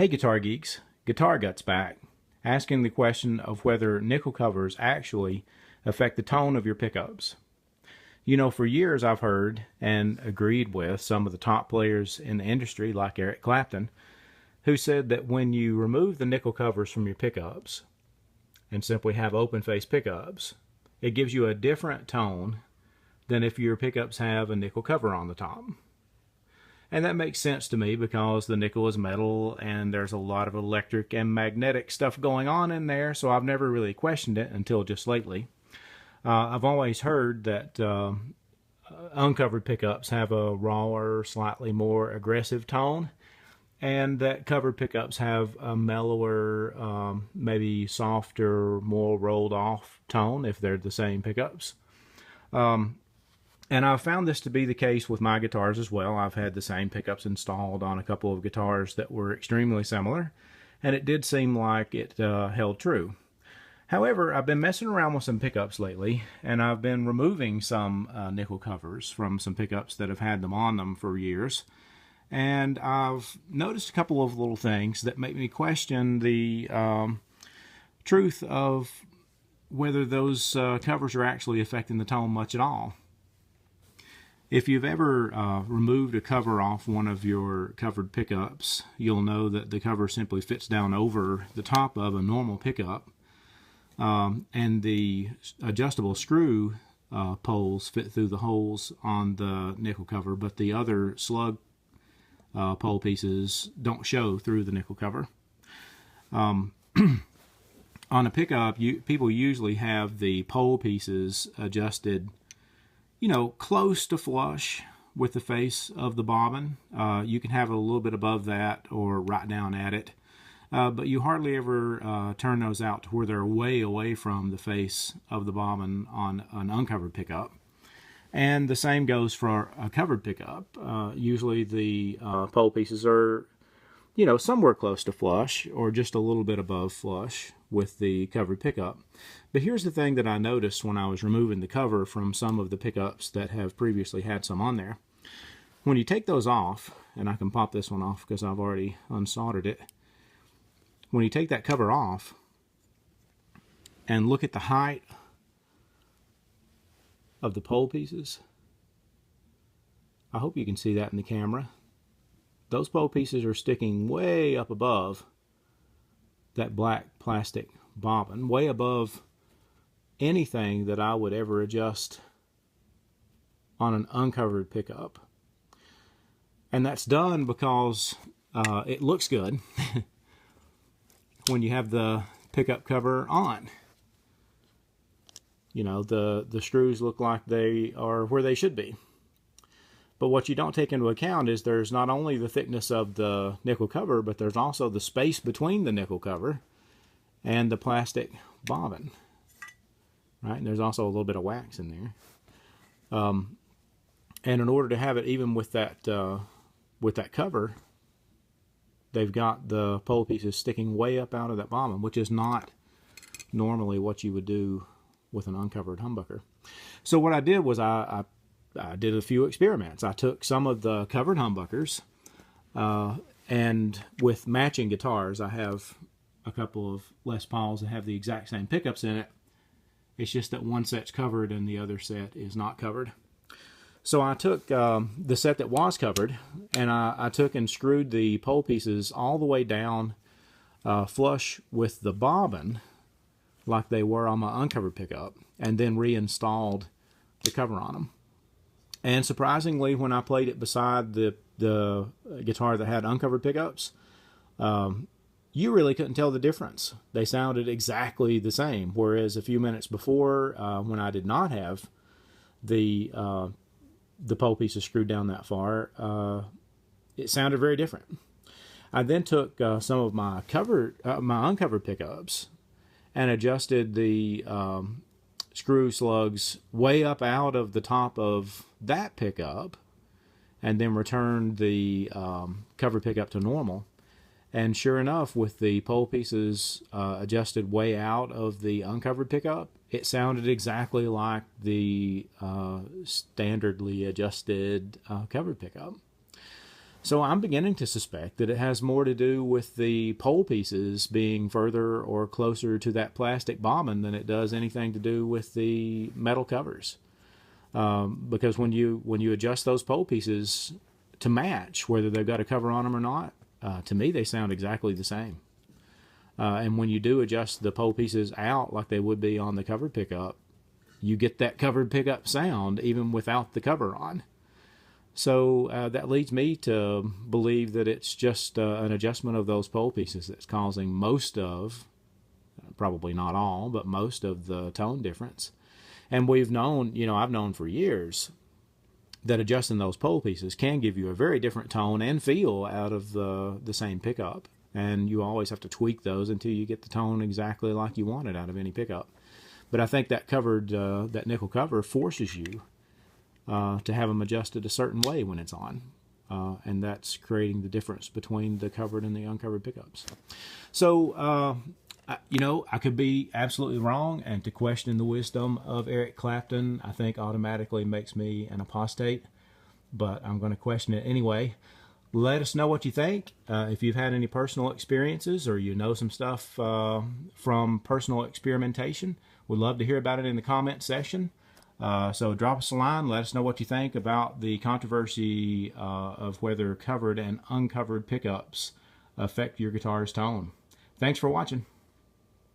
Hey Guitar Geeks, Guitar Guts back, asking the question of whether nickel covers actually affect the tone of your pickups. You know, for years I've heard and agreed with some of the top players in the industry, like Eric Clapton, who said that when you remove the nickel covers from your pickups and simply have open face pickups, it gives you a different tone than if your pickups have a nickel cover on the top. And that makes sense to me because the nickel is metal and there's a lot of electric and magnetic stuff going on in there, so I've never really questioned it until just lately. I've always heard that uncovered pickups have a rawer, slightly more aggressive tone, and that covered pickups have a mellower, maybe softer, more rolled off tone if they're the same pickups. And I've found this to be the case with my guitars as well. I've had the same pickups installed on a couple of guitars that were extremely similar, and it did seem like it held true. However, I've been messing around with some pickups lately, and I've been removing some nickel covers from some pickups that have had them on them for years. And I've noticed a couple of little things that make me question the truth of whether those covers are actually affecting the tone much at all. If you've ever removed a cover off one of your covered pickups, you'll know that the cover simply fits down over the top of a normal pickup, and the adjustable screw poles fit through the holes on the nickel cover, but the other slug pole pieces don't show through the nickel cover. On a pickup, people usually have the pole pieces adjusted, you know, close to flush with the face of the bobbin. You can have it a little bit above that or right down at it, but you hardly ever turn those out to where they're way away from the face of the bobbin on an uncovered pickup. And the same goes for a covered pickup. Usually the pole pieces are, you know, somewhere close to flush or just a little bit above flush with the covered pickup. But here's the thing that I noticed when I was removing the cover from some of the pickups that have previously had some on there. When you take those off, and I can pop this one off because I've already unsoldered it. When you take that cover off and look at the height of the pole pieces, I hope you can see that in the camera. Those pole pieces are sticking way up above that black plastic bobbin, way above anything that I would ever adjust on an uncovered pickup. And that's done because it looks good when you have the pickup cover on. You know, the screws look like they are where they should be. But what you don't take into account is there's not only the thickness of the nickel cover, but there's also the space between the nickel cover and the plastic bobbin. Right? And there's also a little bit of wax in there. And in order to have it even with that cover, they've got the pole pieces sticking way up out of that bobbin, which is not normally what you would do with an uncovered humbucker. So what I did was I did a few experiments. I took some of the covered humbuckers, and with matching guitars, I have a couple of Les Pauls that have the exact same pickups in it. It's just that one set's covered and the other set is not covered. So I took the set that was covered, and I took and screwed the pole pieces all the way down flush with the bobbin, like they were on my uncovered pickup, and then reinstalled the cover on them. And surprisingly, when I played it beside the guitar that had uncovered pickups, you really couldn't tell the difference. They sounded exactly the same. Whereas a few minutes before, when I did not have the pole pieces screwed down that far, it sounded very different. I then took some of my uncovered pickups and adjusted the screw slugs way up out of the top of that pickup, and then returned the cover pickup to normal. And sure enough, with the pole pieces adjusted way out of the uncovered pickup, it sounded exactly like the standardly adjusted covered pickup. So I'm beginning to suspect that it has more to do with the pole pieces being further or closer to that plastic bobbin than it does anything to do with the metal covers. Because when you adjust those pole pieces to match, whether they've got a cover on them or not, to me they sound exactly the same. And when you do adjust the pole pieces out like they would be on the covered pickup, you get that covered pickup sound even without the cover on. So that leads me to believe that it's just an adjustment of those pole pieces that's causing most of, probably not all, but most of the tone difference. And we've known, I've known for years that adjusting those pole pieces can give you a very different tone and feel out of the same pickup. And you always have to tweak those until you get the tone exactly like you want it out of any pickup. But I think that that nickel cover forces you to have them adjusted a certain way when it's on. And that's creating the difference between the covered and the uncovered pickups. So, I could be absolutely wrong, and to question the wisdom of Eric Clapton, I think automatically makes me an apostate, but I'm going to question it anyway. Let us know what you think. If you've had any personal experiences or you know some stuff from personal experimentation, we'd love to hear about it in the comment section. So drop us a line. Let us know what you think about the controversy of whether covered and uncovered pickups affect your guitar's tone. Thanks for watching.